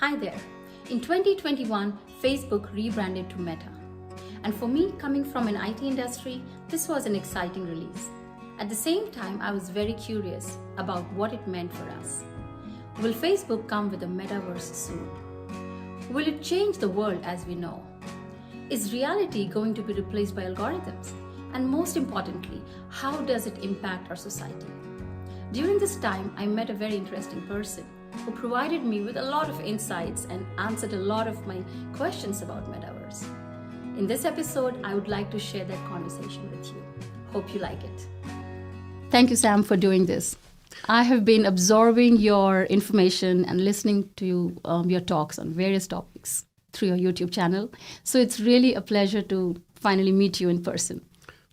Hi there. In 2021, Facebook rebranded to Meta. And for me, coming from an IT industry, this was an exciting release. At the same time, I was very curious about what it meant for us. Will Facebook come with a metaverse soon? Will it change the world as we know? Is reality going to be replaced by algorithms? And most importantly, how does it impact our society? During this time, I met a very interesting person who provided me with a lot of insights and answered a lot of my questions about Metaverse. In this episode, I would like to share that conversation with you. Hope you like it. Thank you, Sam, for doing this. I have been absorbing your information and listening to your talks on various topics through your YouTube channel. So it's really a pleasure to finally meet you in person.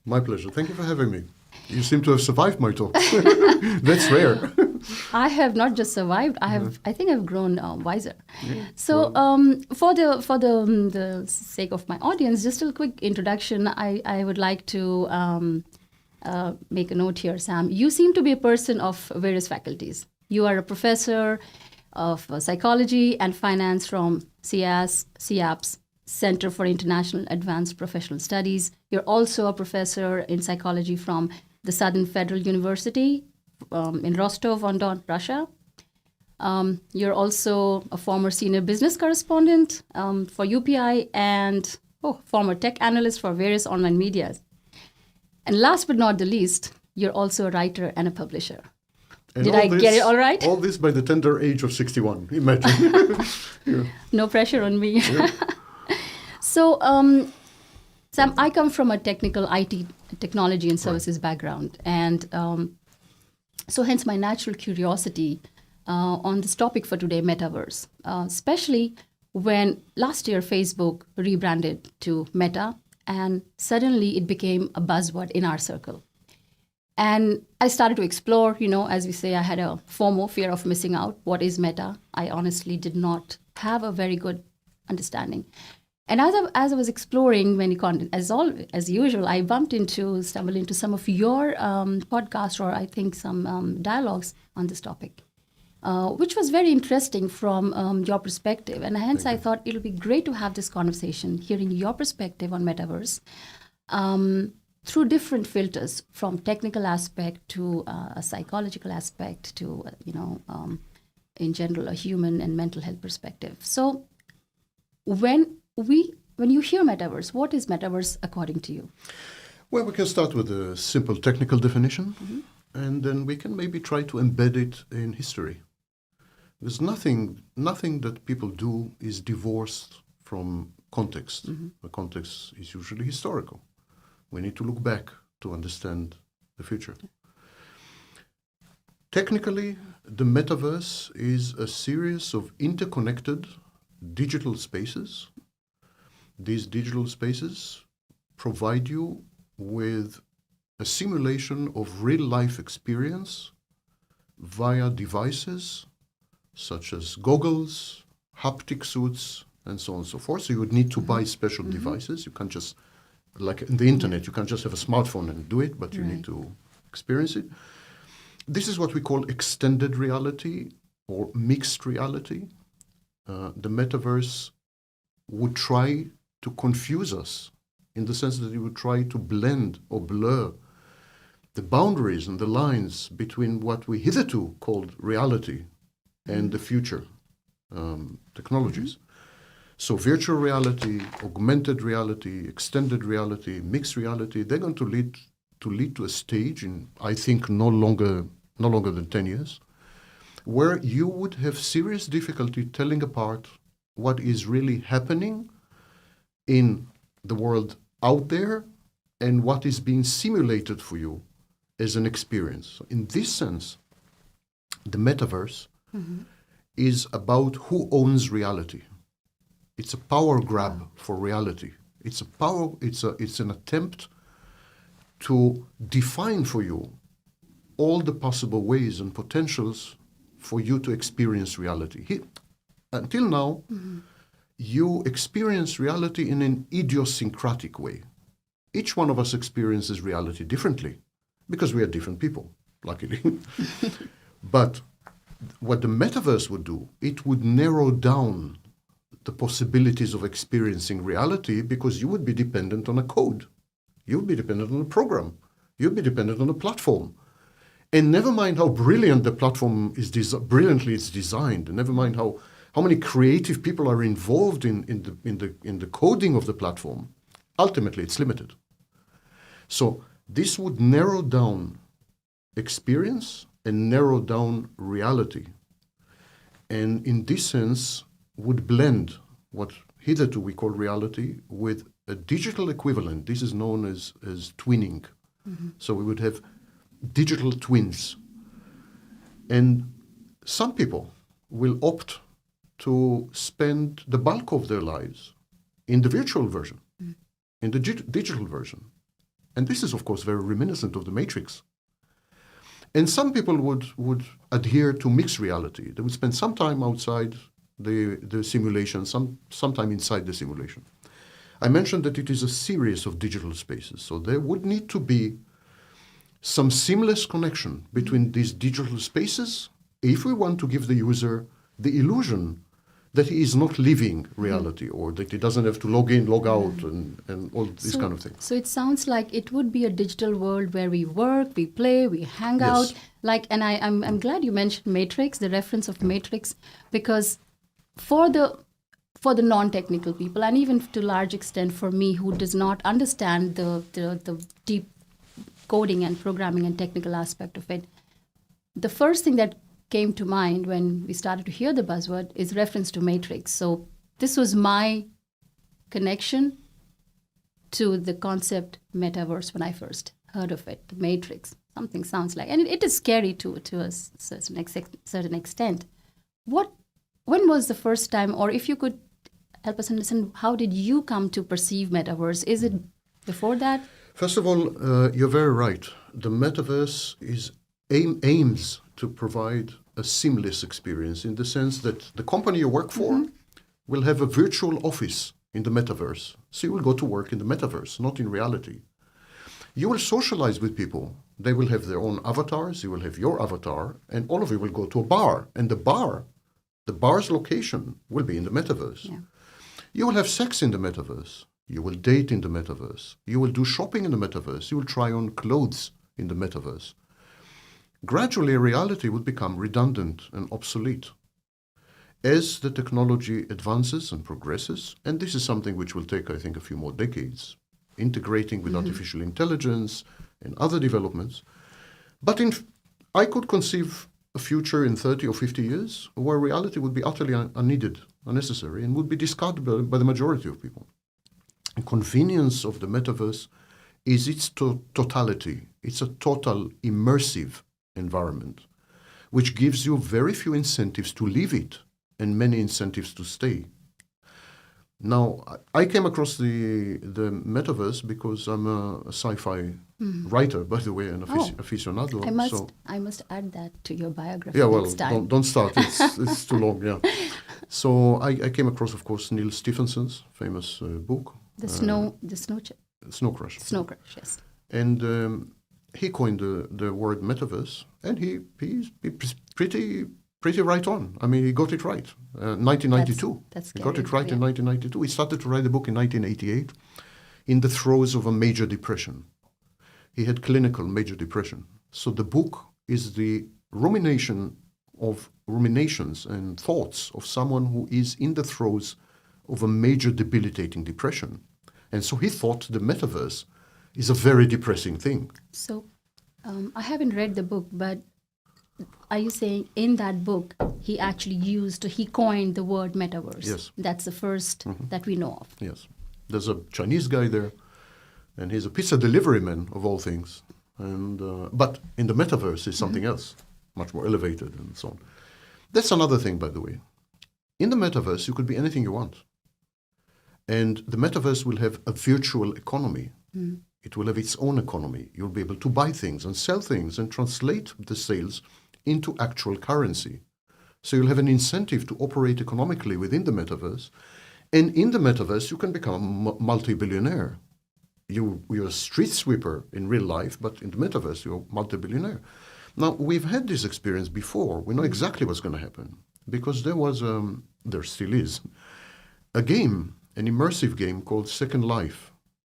My pleasure. Thank you for having me. You seem to have survived my talk. That's rare. I have not just survived. I think I've grown wiser. Yeah. So, for the sake of my audience, just a quick introduction. I would like to make a note here, Sam. You seem to be a person of various faculties. You are a professor of psychology and finance from CIAP's Center for International Advanced Professional Studies. You're also a professor in psychology from the Southern Federal University in Rostov-on-Don, Russia. You're also a former senior business correspondent for UPI and former tech analyst for various online medias. And last but not the least, you're also a writer and a publisher. And Did I get it all right? All this by the tender age of 61, imagine. Yeah. No pressure on me. Yeah. So, Sam, I come from a technical IT, technology and services background. And so hence my natural curiosity on this topic for today, Metaverse, especially when last year Facebook rebranded to Meta and suddenly it became a buzzword in our circle. And I started to explore, as we say, I had a FOMO, fear of missing out. What is Meta? I honestly did not have a very good understanding. And as I was exploring many content, as usual, I stumbled into some of your podcasts or I think some dialogues on this topic, which was very interesting from your perspective. And hence I thought it'll be great to have this conversation, hearing your perspective on Metaverse through different filters, from technical aspect to a psychological aspect to, in general, a human and mental health perspective. So when you hear Metaverse, what is Metaverse according to you? Well, we can start with a simple technical definition, and then we can maybe try to embed it in history. There's nothing that people do is divorced from context. The context is usually historical. We need to look back to understand the future. Technically, the Metaverse is a series of interconnected digital spaces. These digital spaces provide you with a simulation of real-life experience via devices such as goggles, haptic suits, and so on and so forth. So you would need to buy special devices. You can't just, like in the internet, you can't just have a smartphone and do it, but you need to experience it. This is what we call extended reality or mixed reality. The Metaverse would try to confuse us in the sense that it would try to blend or blur the boundaries and the lines between what we hitherto called reality and the future technologies. So virtual reality, augmented reality, extended reality, mixed reality, they're going to lead to a stage in, I think, no longer than 10 years, where you would have serious difficulty telling apart what is really happening in the world out there and what is being simulated for you as an experience. So in this sense, the Metaverse is about who owns reality. It's a power grab for reality. It's an attempt to define for you all the possible ways and potentials for you to experience reality. Until now, you experience reality in an idiosyncratic way. Each one of us experiences reality differently because we are different people, luckily. But what the metaverse would do, it would narrow down the possibilities of experiencing reality, because you would be dependent on a code. You would be dependent on a program. You'd be dependent on a platform. And never mind how brilliant the platform is, brilliantly it's designed, and never mind how many creative people are involved in the coding of the platform, ultimately it's limited. So this would narrow down experience and narrow down reality. And in this sense, would blend what hitherto we call reality with a digital equivalent. This is known as twinning. Mm-hmm. So we would have digital twins. And some people will opt to spend the bulk of their lives in the virtual version, in the digital version. And this is, of course, very reminiscent of the Matrix. And some people would adhere to mixed reality. They would spend some time outside the simulation, some time inside the simulation. I mentioned that it is a series of digital spaces, so there would need to be some seamless connection between these digital spaces if we want to give the user the illusion that he is not living reality, or that he doesn't have to log in, log out, and all these kind of things. So it sounds like it would be a digital world where we work, we play, we hang out. And I'm glad you mentioned Matrix, the reference of Matrix, because for the non-technical people, and even to a large extent for me who does not understand the deep coding and programming and technical aspect of it, the first thing that came to mind when we started to hear the buzzword is reference to Matrix. So this was my connection to the concept metaverse when I first heard of it, the Matrix. Something sounds like, and it is scary to a certain extent. When was the first time, or if you could help us understand, how did you come to perceive metaverse? Is it before that? First of all, you're very right. The metaverse aims to provide a seamless experience, in the sense that the company you work for will have a virtual office in the metaverse. So you will go to work in the metaverse, not in reality. You will socialize with people. They will have their own avatars. You will have your avatar, and all of you will go to a bar. And the bar's location will be in the metaverse. Yeah. You will have sex in the metaverse. You will date in the metaverse. You will do shopping in the metaverse. You will try on clothes in the metaverse. Gradually, reality would become redundant and obsolete as the technology advances and progresses. And this is something which will take, I think, a few more decades, integrating with artificial intelligence and other developments. But I could conceive a future in 30 or 50 years where reality would be utterly unneeded, unnecessary, and would be discarded by the majority of people. The convenience of the metaverse is its totality. It's a total immersive environment, which gives you very few incentives to leave it and many incentives to stay. Now, I came across the metaverse because I'm a sci-fi writer, by the way, and aficionado. I must add that to your biography next time. Don't start. It's too long, yeah. So I came across, of course, Neil Stephenson's famous book. Snow Crash. Snow Crash, yes. And he coined the word metaverse, and he's pretty right on. I mean, he got it right. 1992. That's he got it right in 1992. He started to write the book in 1988 in the throes of a major depression. He had clinical major depression. So the book is the ruminations and thoughts of someone who is in the throes of a major debilitating depression. And so he thought the metaverse is a very depressing thing. So I haven't read the book, but are you saying in that book he coined the word metaverse? Yes. That's the first that we know of. Yes. There's a Chinese guy there, and he's a pizza delivery man of all things. And but in the metaverse is something else, much more elevated and so on. That's another thing, by the way. In the metaverse, you could be anything you want. And the metaverse will have a virtual economy. It will have its own economy. You'll be able to buy things and sell things and translate the sales into actual currency. So you'll have an incentive to operate economically within the metaverse. And in the metaverse, you can become a multi-billionaire. You're a street sweeper in real life, but in the metaverse, you're a multi-billionaire. Now, we've had this experience before. We know exactly what's going to happen because there still is, a game, an immersive game called Second Life.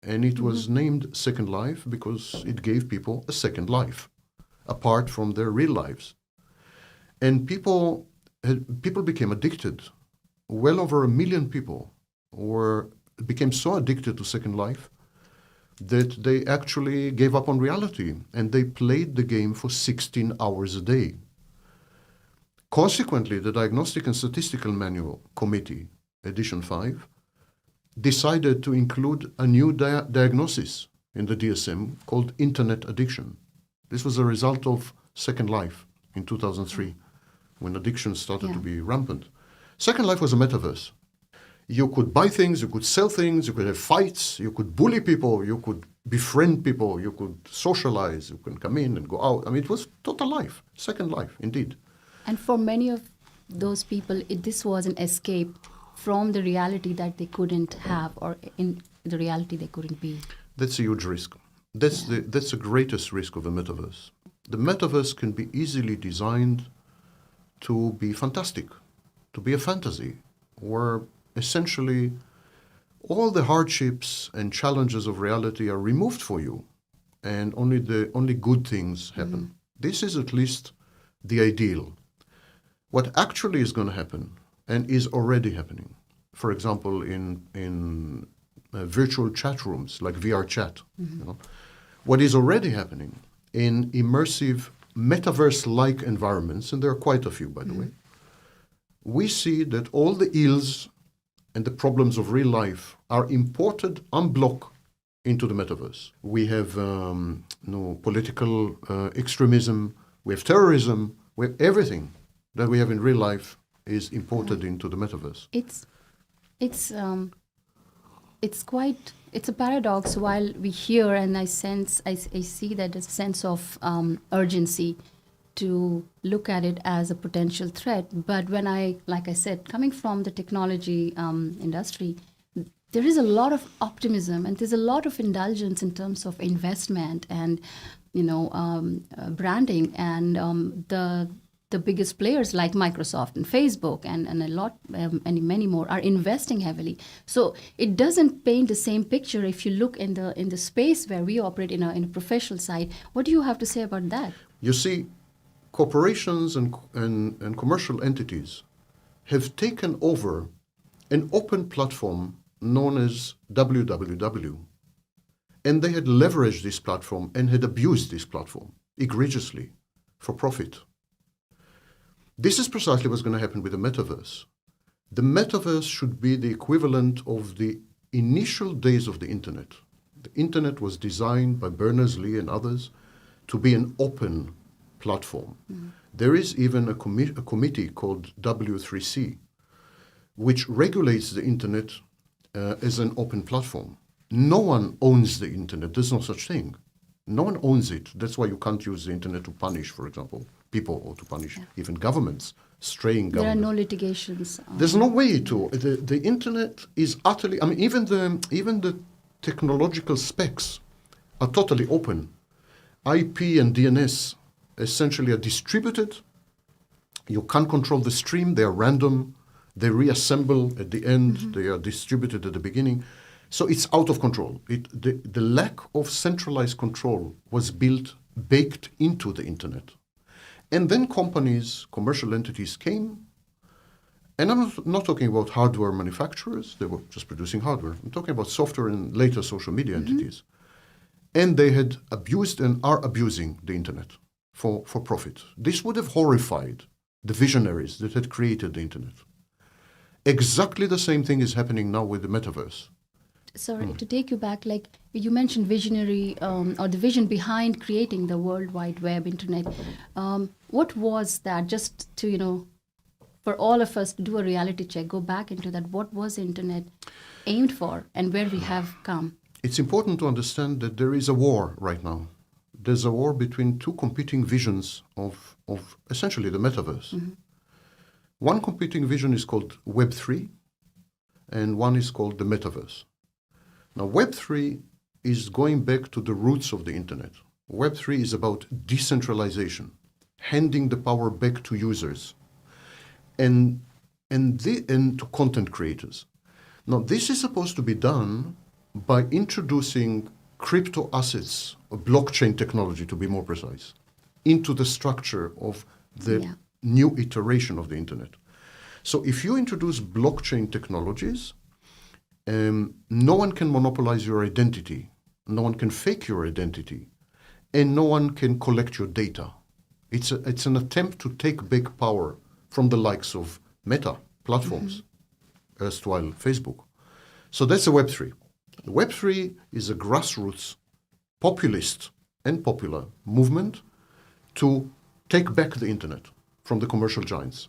And it was named Second Life because it gave people a second life apart from their real lives. And people became addicted. Well over 1 million people became so addicted to Second Life that they actually gave up on reality and they played the game for 16 hours a day. Consequently, the Diagnostic and Statistical Manual Committee, Edition 5, decided to include a new diagnosis in the DSM called Internet addiction. This was a result of Second Life in 2003, when addiction started to be rampant. Second Life was a metaverse. You could buy things, you could sell things, you could have fights, you could bully people, you could befriend people, you could socialize, you can come in and go out. I mean, it was total life, Second Life, indeed. And for many of those people, this was an escape from the reality that they couldn't have, or in the reality they couldn't be. That's a huge risk. That's the greatest risk of the metaverse. The metaverse can be easily designed to be fantastic, to be a fantasy, where essentially all the hardships and challenges of reality are removed for you, and only good things happen. This is at least the ideal. What actually is going to happen, and is already happening, for example, in virtual chat rooms like VR chat, what is already happening in immersive metaverse-like environments, and there are quite a few, by the way, we see that all the ills and the problems of real life are imported en bloc into the metaverse. We have political extremism, we have terrorism, we have everything that we have in real life is imported into the metaverse. It's a paradox. While we hear and I see that there's a sense of urgency to look at it as a potential threat. But when like I said, coming from the technology industry, there is a lot of optimism and there's a lot of indulgence in terms of investment and branding, and the biggest players like Microsoft and Facebook and a lot and many more are investing heavily. So it doesn't paint the same picture if you look in the space where we operate in a professional side. What do you have to say about that? You see, corporations and commercial entities have taken over an open platform known as www, and they had leveraged this platform and had abused this platform egregiously for profit. This is precisely what's going to happen with the metaverse. The metaverse should be the equivalent of the initial days of the internet. The internet was designed by Berners-Lee and others to be an open platform. There is even a committee called W3C, which regulates the internet as an open platform. No one owns the internet. There's no such thing. No one owns it. That's why you can't use the internet to punish, for example, people, or to punish even governments, straying governments. There are no litigations. There's no way to. The internet is utterly, I mean, even the technological specs are totally open. IP and DNS essentially are distributed. You can't control the stream. They are random. They reassemble at the end. They are distributed at the beginning. So it's out of control. The lack of centralized control was baked into the internet. And then companies, commercial entities came, and I'm not talking about hardware manufacturers. They were just producing hardware. I'm talking about software and later social media entities. And they had abused and are abusing the internet for profit. This would have horrified the visionaries that had created the internet. Exactly the same thing is happening now with the metaverse. Sorry, to take you back, like you mentioned visionary or the vision behind creating the World Wide Web internet. What was that? Just to, for all of us to do a reality check, go back into that. What was the internet aimed for and where we have come? It's important to understand that there is a war right now. There's a war between two competing visions of essentially the metaverse. One competing vision is called Web3, and one is called the metaverse. Now, Web3 is going back to the roots of the internet. Web3 is about decentralization. handing the power back to users and to content creators. Now, this is supposed to be done by introducing crypto assets, or blockchain technology to be more precise, into the structure of the new iteration of the internet. So if you introduce blockchain technologies, no one can monopolize your identity, no one can fake your identity, and no one can collect your data. It's an attempt to take back power from the likes of Meta platforms, erstwhile Facebook. So that's a Web3. The Web3 is a grassroots, populist and popular movement to take back the internet from the commercial giants.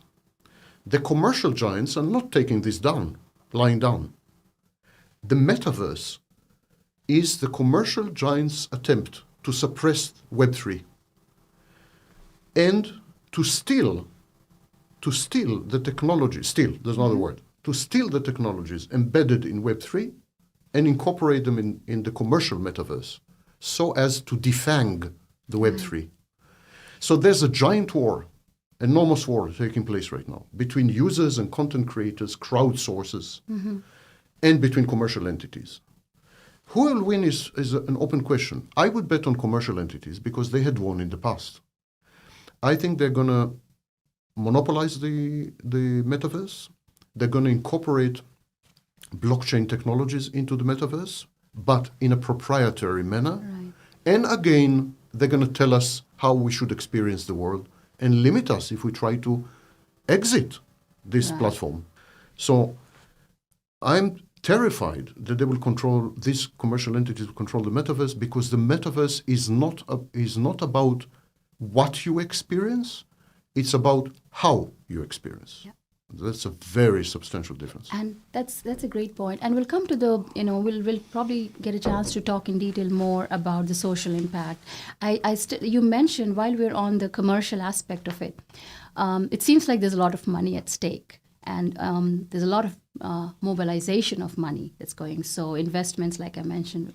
The commercial giants are not taking this down, lying down. The metaverse is the commercial giants' attempt to suppress Web3 and to steal the technology, there's another word, to steal the technologies embedded in Web3 and incorporate them in the commercial metaverse so as to defang the Web3. So there's a giant war, enormous war taking place right now between users and content creators, crowdsources, and between commercial entities. Who will win is an open question. I would bet on commercial entities because they had won in the past. I think they're going to monopolize the metaverse. They're going to incorporate blockchain technologies into the metaverse, but in a proprietary manner. Right. And again, they're going to tell us how we should experience the world and limit us if we try to exit this platform. So I'm terrified that they will control, these commercial entities will control the metaverse, because the metaverse is not about what you experience, it's about how you experience. Yeah. That's a very substantial difference. And that's a great point. And we'll come to the, we'll probably get a chance to talk in detail more about the social impact. You mentioned, while we're on the commercial aspect of it, it seems like there's a lot of money at stake. And there's a lot of mobilization of money that's going. So investments, like I mentioned,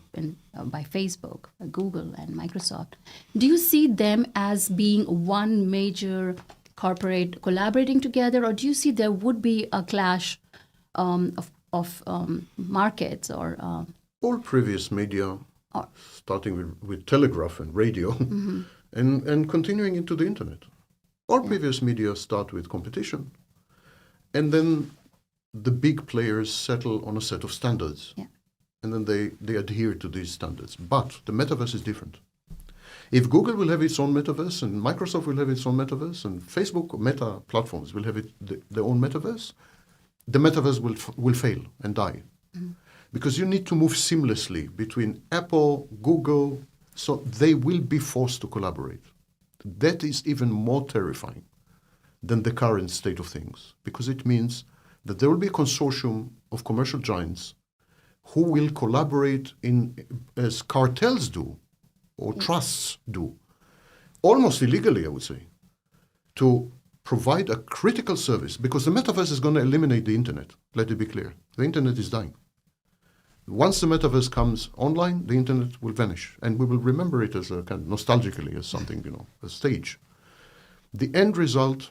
by Facebook, Google, and Microsoft. Do you see them as being one major corporate collaborating together, or do you see there would be a clash of markets or? All previous media, starting with telegraph and radio, and continuing into the internet. All previous media start with competition, and then the big players settle on a set of standards, and then they adhere to these standards. But the metaverse is different. If Google will have its own metaverse, and Microsoft will have its own metaverse, and Facebook, Meta platforms will have their own metaverse, the metaverse will fail and die. Because you need to move seamlessly between Apple, Google, so they will be forced to collaborate. That is even more terrifying than the current state of things, because it means that there will be a consortium of commercial giants who will collaborate as cartels do, or trusts do, almost illegally, I would say, to provide a critical service, because the metaverse is going to eliminate the internet. Let it be clear. The internet is dying. Once the metaverse comes online, the internet will vanish, and we will remember it as a kind of nostalgically as something, a stage. The end result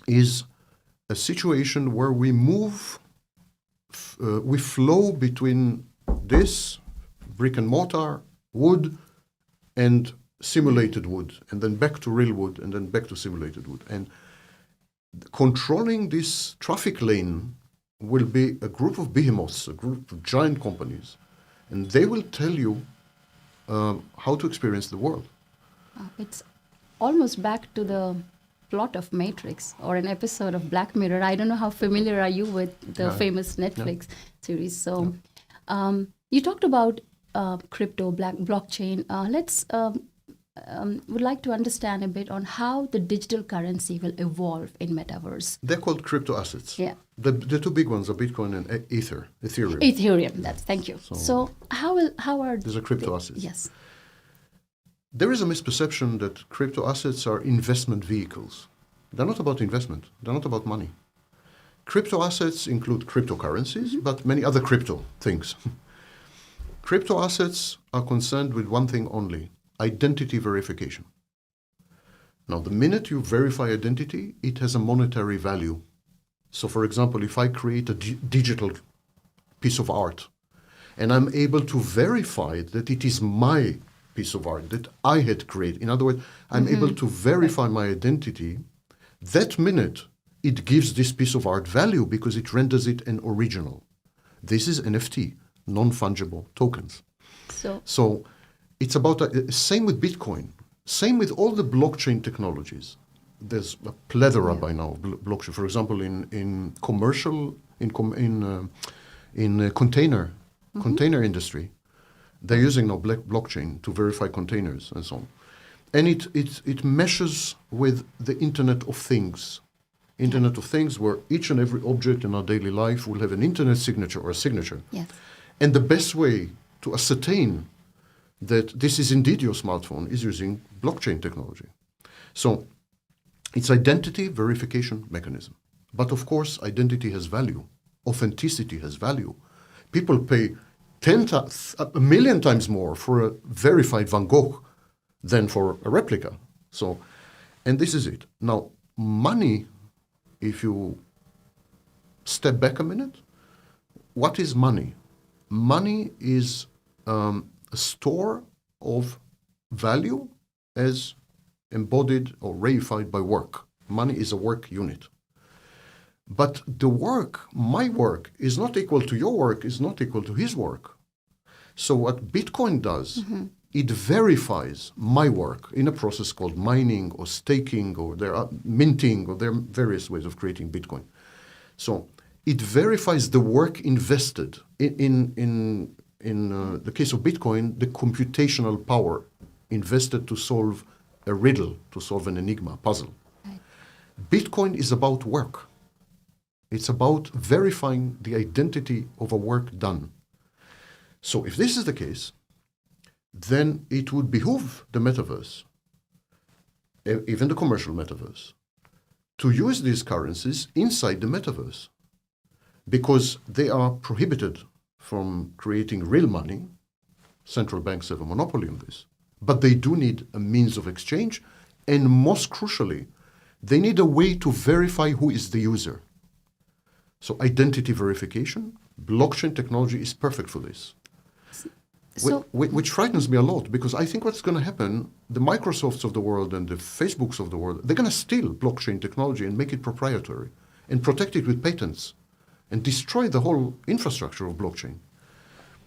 is a situation where we flow between this brick and mortar, wood, and simulated wood, and then back to real wood, and then back to simulated wood. And controlling this traffic lane will be a group of behemoths, a group of giant companies, and they will tell you how to experience the world. It's almost back to the plot of Matrix or an episode of Black Mirror. I don't know how familiar are you with the famous Netflix series. So you talked about crypto, blockchain. Let's would like to understand a bit on how the digital currency will evolve in Metaverse. They're called crypto assets. Yeah. The two big ones are Bitcoin and Ethereum. Ethereum. Thank you. So how are these are crypto assets? Yes. There is a misperception that crypto assets are investment vehicles. They're not about investment. They're not about money. Crypto assets include cryptocurrencies, but many other crypto things. Crypto assets are concerned with one thing only: identity verification. Now, the minute you verify identity, it has a monetary value. So, for example, if I create a digital piece of art, and I'm able to verify that it is my piece of art that I had created. In other words, I'm able to verify my identity. That minute, it gives this piece of art value because it renders it an original. This is NFT, non-fungible tokens. So it's about, same with Bitcoin, same with all the blockchain technologies. There's a plethora by now of blockchain. For example, in commercial, in container industry, they're using now blockchain to verify containers and so on. And it meshes with the Internet of Things. Internet of Things, where each and every object in our daily life will have an internet signature or a signature. Yes. And the best way to ascertain that this is indeed your smartphone is using blockchain technology. So it's identity verification mechanism. But of course, identity has value. Authenticity has value. People pay a million times more for a verified Van Gogh than for a replica. So, and this is it. Now, money, if you step back a minute, what is money? Money is a store of value as embodied or reified by work. Money is a work unit. But the work, my work, is not equal to your work, is not equal to his work. So what Bitcoin does, it verifies my work in a process called mining or staking, or there are minting, or there are various ways of creating Bitcoin. So it verifies the work invested in the case of Bitcoin, the computational power invested to solve a riddle, to solve an enigma, puzzle. Right. Bitcoin is about work. It's about verifying the identity of a work done. So if this is the case, then it would behoove the metaverse, even the commercial metaverse, to use these currencies inside the metaverse, because they are prohibited from creating real money. Central banks have a monopoly on this. But they do need a means of exchange, and most crucially, they need a way to verify who is the user. So identity verification, blockchain technology is perfect for this. So, which frightens me a lot, because I think what's going to happen, the Microsofts of the world and the Facebooks of the world, they're going to steal blockchain technology and make it proprietary and protect it with patents and destroy the whole infrastructure of blockchain.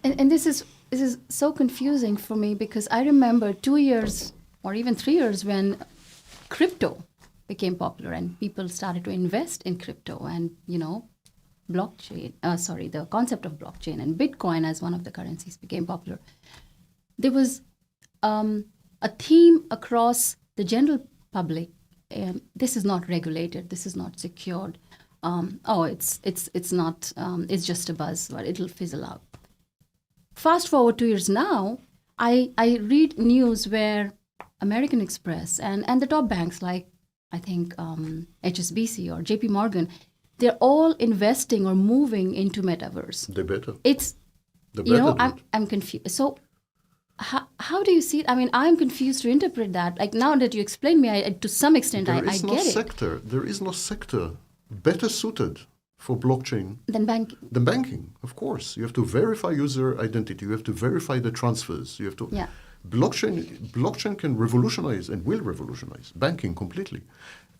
And this is so confusing for me, because I remember 2 years or even 3 years when crypto became popular and people started to invest in crypto, and, the concept of blockchain and Bitcoin as one of the currencies became popular. There was a theme across the general public. This is not regulated. This is not secured. It's not. It's just a buzz, or it'll fizzle out. Fast forward 2 years now, I read news where American Express and the top banks like, I think, HSBC or JP Morgan, they're all investing or moving into Metaverse. They better. I'm confused. So how do you see it? I mean, I'm confused to interpret that. Like, now that you explain me, to some extent, I get it. There is no sector better suited for blockchain than banking. Than banking, of course. You have to verify user identity. You have to verify the transfers. You have to. Yeah. Blockchain can revolutionize and will revolutionize banking completely.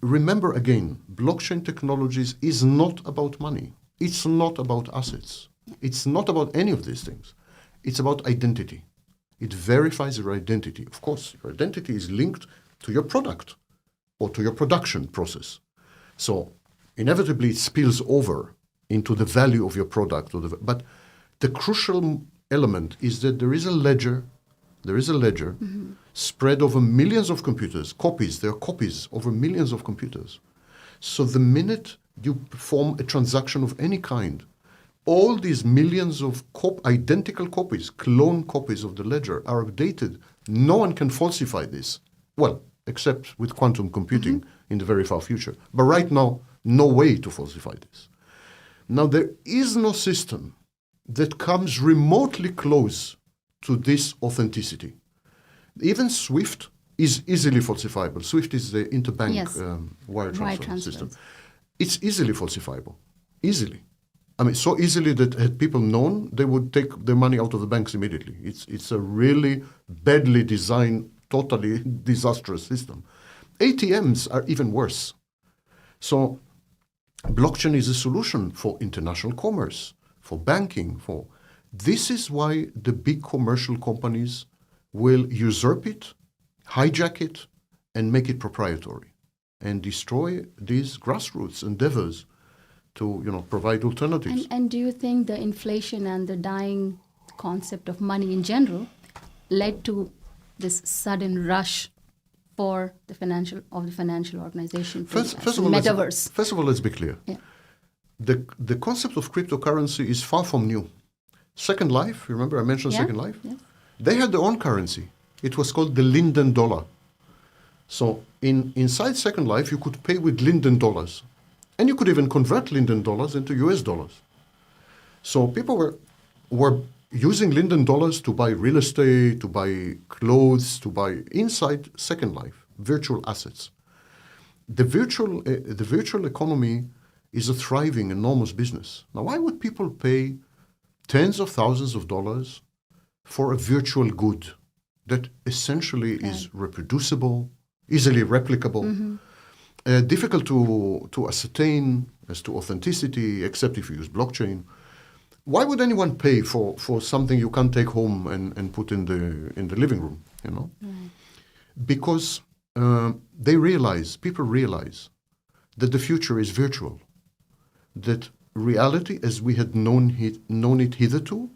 Remember again, blockchain technologies is not about money. It's not about assets. It's not about any of these things. It's about identity. It verifies your identity. Of course, your identity is linked to your product or to your production process. So inevitably it spills over into the value of your product. But the crucial element is that there is a ledger spread over millions of computers, copies. There are copies over millions of computers. So the minute you perform a transaction of any kind, all these millions of identical copies, clone copies of the ledger are updated. No one can falsify this. Well, except with quantum computing in the very far future. But right now, no way to falsify this. Now, there is no system that comes remotely close to this authenticity. Even SWIFT is easily falsifiable. SWIFT is the interbank Yes. wire transfer transfers. system. It's easily falsifiable. Easily. I mean, so easily that had people known, they would take their money out of the banks immediately. It's a really badly designed, totally disastrous system. ATMs are even worse. So blockchain is a solution for international commerce, for banking, for... This is why the big commercial companies will usurp it, hijack it, and make it proprietary, and destroy these grassroots endeavors to, provide alternatives. And do you think the inflation and the dying concept of money in general led to this sudden rush for the financial organization to First of all, metaverse? Let's be clear. Yeah. The concept of cryptocurrency is far from new. Second Life, remember I mentioned Yeah, Second Life? yeah. They had their own currency. It was called the Linden dollar. So inside Second Life, you could pay with Linden dollars. And you could even convert Linden dollars into US dollars. So people were using Linden dollars to buy real estate, to buy clothes, to buy inside Second Life, virtual assets. The virtual economy is a thriving, enormous business. Now, why would people pay tens of thousands of dollars for a virtual good that essentially is reproducible, easily replicable, difficult to ascertain as to authenticity, except if you use blockchain? Why would anyone pay for something you can't take home and put in the living room? Because people realize that the future is virtual, that reality as we had known it hitherto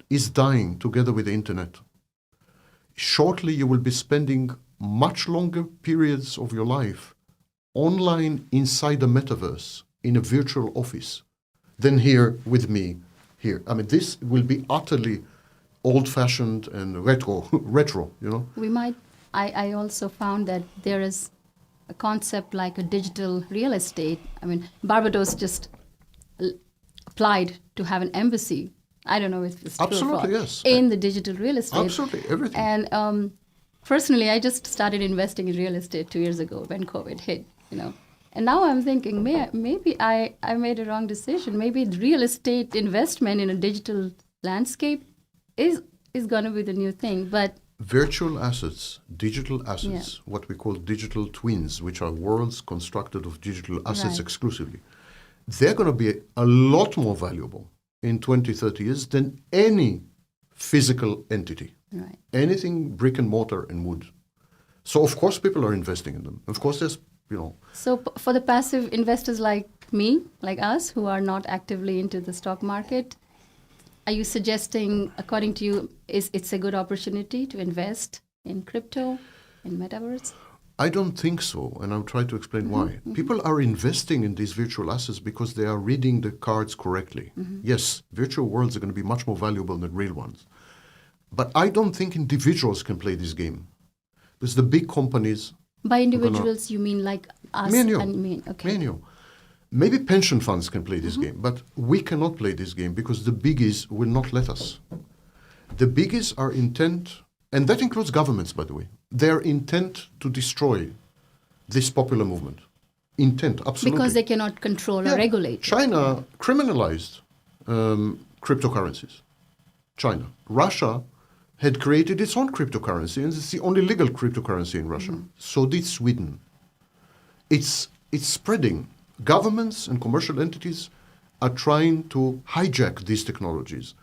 is dying together with the internet. Shortly, you will be spending much longer periods of your life online inside a metaverse in a virtual office than here with me here. I mean, this will be utterly old-fashioned and retro, We might. I also found that there is a concept like a digital real estate. I mean, Barbados just applied to have an embassy. I don't know if it's Absolutely, true or yes. in the digital real estate. Absolutely, everything. And personally, I just started investing in real estate 2 years ago when COVID hit, And now I'm thinking, maybe I made a wrong decision. Maybe real estate investment in a digital landscape is going to be the new thing. But virtual assets, digital assets, what we call digital twins, which are worlds constructed of digital assets exclusively, they're going to be a lot more valuable in 20, 30 years than any physical entity. Right. Anything brick and mortar and wood. So, of course, people are investing in them. Of course, there's, So for the passive investors like me, like us, who are not actively into the stock market, are you suggesting, according to you, it's a good opportunity to invest in crypto, in metaverse? I don't think so, and I'll try to explain why. People are investing in these virtual assets because they are reading the cards correctly. Yes, virtual worlds are going to be much more valuable than real ones. But I don't think individuals can play this game. Because the big companies... By individuals, you mean like us? Me and you. Okay. Me and you. Maybe pension funds can play this game, but we cannot play this game because the biggies will not let us. The biggies are intent, and that includes governments, by the way. They're intent to destroy this popular movement. Intent, absolutely. Because they cannot control or regulate. China criminalized cryptocurrencies. China. Russia had created its own cryptocurrency, and it's the only legal cryptocurrency in Russia. So did Sweden. It's spreading. Governments and commercial entities are trying to hijack these technologies.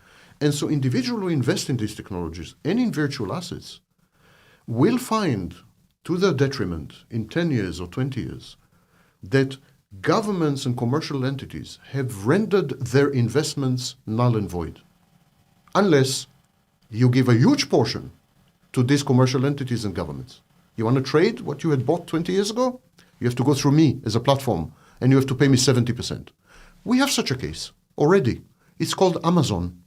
And so individuals who invest in these technologies and in virtual assets will find, to their detriment, in 10 years or 20 years, that governments and commercial entities have rendered their investments null and void. Unless you give a huge portion to these commercial entities and governments. You want to trade what you had bought 20 years ago? You have to go through me as a platform, and you have to pay me 70%. We have such a case already. It's called Amazon.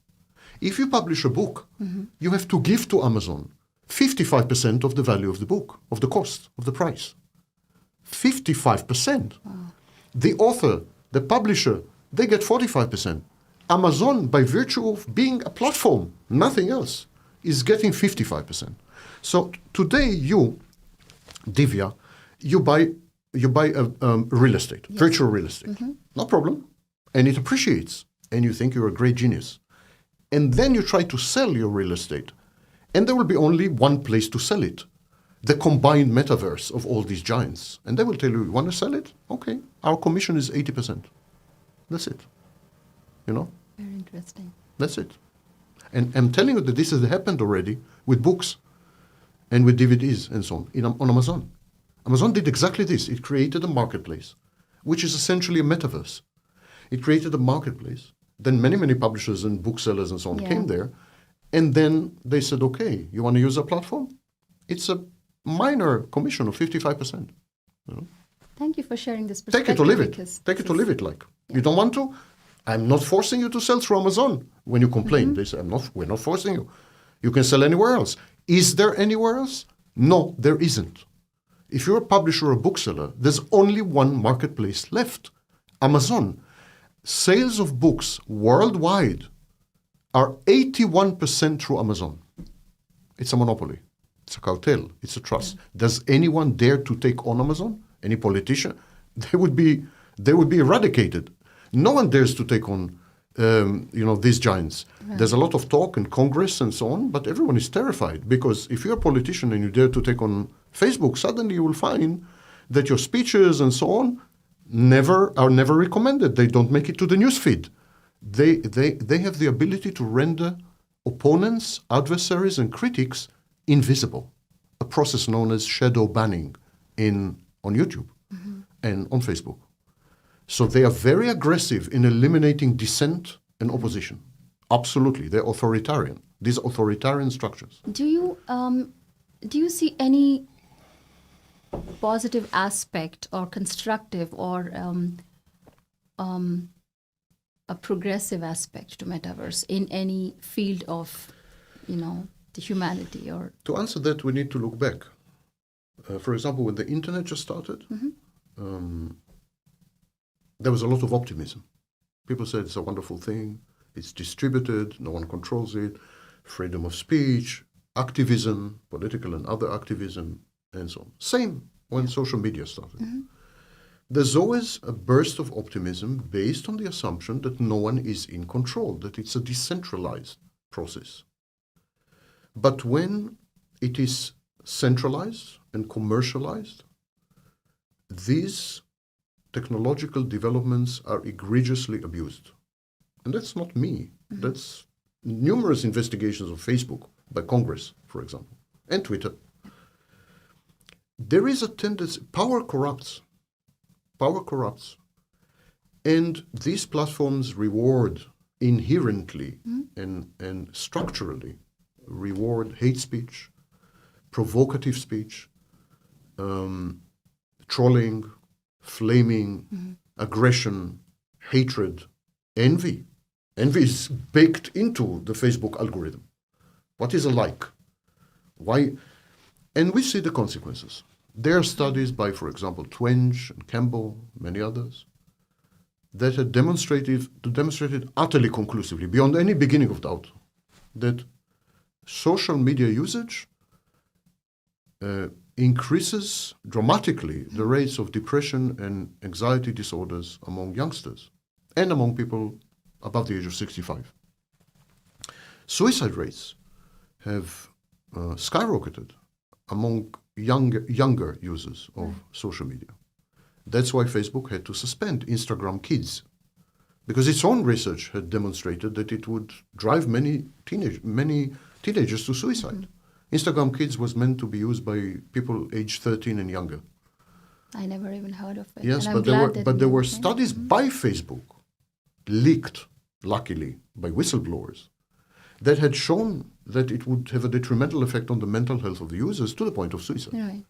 If you publish a book, you have to give to Amazon 55% of the value of the book, of the cost, of the price. 55%. Wow. The author, the publisher, they get 45%. Amazon, by virtue of being a platform, nothing else, is getting 55%. So today you Divya, you buy real estate, virtual real estate. No problem. And it appreciates. And you think you're a great genius. And then you try to sell your real estate. And there will be only one place to sell it. The combined metaverse of all these giants. And they will tell you want to sell it? Okay. Our commission is 80%. That's it. You know? Very interesting. That's it. And I'm telling you that this has happened already with books and with DVDs and so on on Amazon. Amazon did exactly this. It created a marketplace, which is essentially a metaverse. It created a marketplace. Then many publishers and booksellers and so on came there. And then they said, okay, you want to use our platform? It's a minor commission of 55%. You know? Thank you for sharing this perspective. Take it or leave it. Take it or leave it. Like, you don't want to? I'm not forcing you to sell through Amazon. When you complain, they say, we're not forcing you. You can sell anywhere else. Is there anywhere else? No, there isn't. If you're a publisher or a bookseller, there's only one marketplace left, Amazon. Sales of books worldwide are 81% through Amazon. It's a monopoly. It's a cartel. It's a trust. Does anyone dare to take on Amazon? Any politician? They would be eradicated. No one dares to take on, these giants. Right. There's a lot of talk in Congress and so on, but everyone is terrified because if you're a politician and you dare to take on Facebook, suddenly you will find that your speeches and so on are never recommended. They don't make it to the newsfeed. They have the ability to render opponents, adversaries, and critics invisible. A process known as shadow banning on YouTube and on Facebook. So they are very aggressive in eliminating dissent and opposition. Absolutely, they're authoritarian. These authoritarian structures. Do you see any positive aspect or constructive or a progressive aspect to metaverse in any field of, the humanity? Or to answer that, we need to look back. For example, when the internet just started, there was a lot of optimism. People said it's a wonderful thing. It's distributed. No one controls it. Freedom of speech, activism, political and other activism, and so on. Same when social media started. There's always a burst of optimism based on the assumption that no one is in control, that it's a decentralized process. But when it is centralized and commercialized, these technological developments are egregiously abused. And that's not me. That's numerous investigations of Facebook by Congress, for example, and Twitter. There is a tendency, power corrupts. Power corrupts. And these platforms reward inherently and structurally reward hate speech, provocative speech, trolling, flaming, aggression, hatred, envy. Envy is baked into the Facebook algorithm. What is a like? Why? And we see the consequences. There are studies by, for example, Twenge and Campbell, many others, that had demonstrated utterly conclusively, beyond any beginning of doubt, that social media usage increases dramatically the rates of depression and anxiety disorders among youngsters and among people above the age of 65. Suicide rates have skyrocketed among younger users of social media. That's why Facebook had to suspend Instagram Kids, because its own research had demonstrated that it would drive many teenagers to suicide. Instagram Kids was meant to be used by people aged 13 and younger. I never even heard of it. Yes, but there were studies by Facebook, leaked, luckily, by whistleblowers, that had shown that it would have a detrimental effect on the mental health of the users to the point of suicide. Right.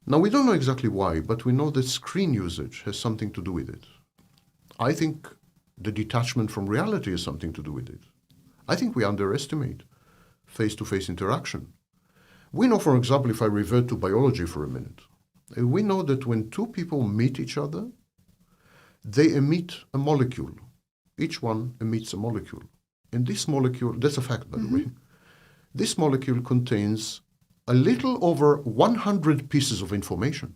Now, we don't know exactly why, but we know that screen usage has something to do with it. I think the detachment from reality has something to do with it. I think we underestimate face-to-face interaction. We know, for example, if I revert to biology for a minute, we know that when two people meet each other, they emit a molecule. Each one emits a molecule. And this molecule, that's a fact, by the way, this molecule contains a little over 100 pieces of information